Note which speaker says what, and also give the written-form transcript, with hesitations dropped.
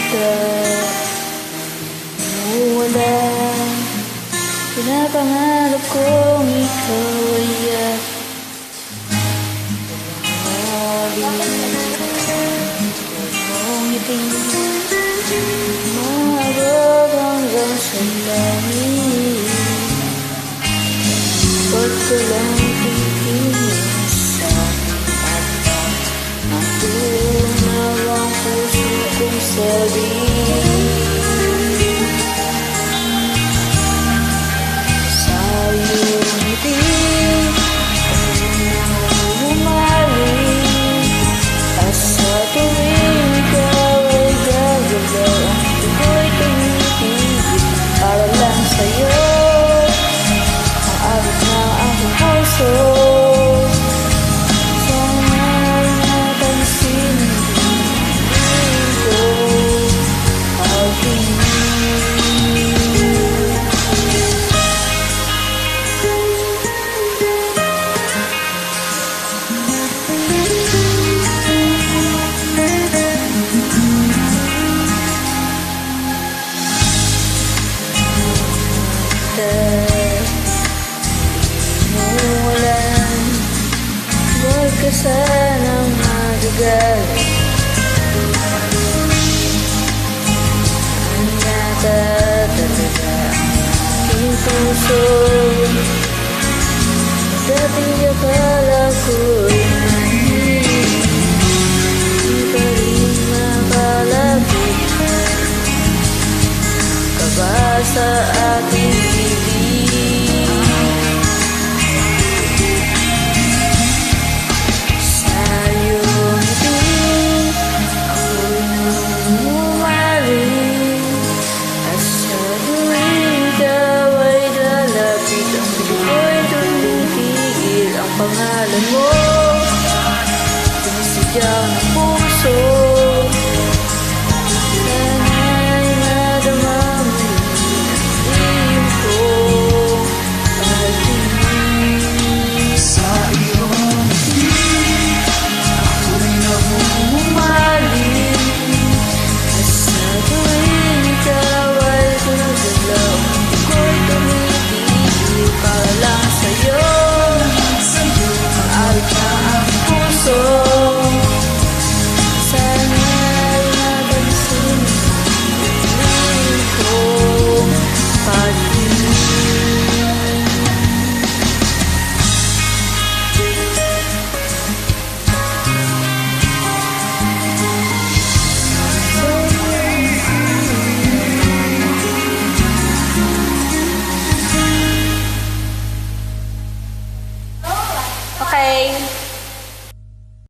Speaker 1: Wala, pinapangarap kong ikaw ay maabot hanggang sa langit. Huwag ka lang titingin sa mata, ang tunaw ang puso kong sabihin. Sa iyong ngiti umaling, at sa tuwing ikaw ay gagalaw, ang tuko'y tumitigil para lang sa'yo. Maabot na ang puso, sana'y napansin ko ang huwag ka sanang magagalit. Ang yata talaga ang aking puso, dating akala ko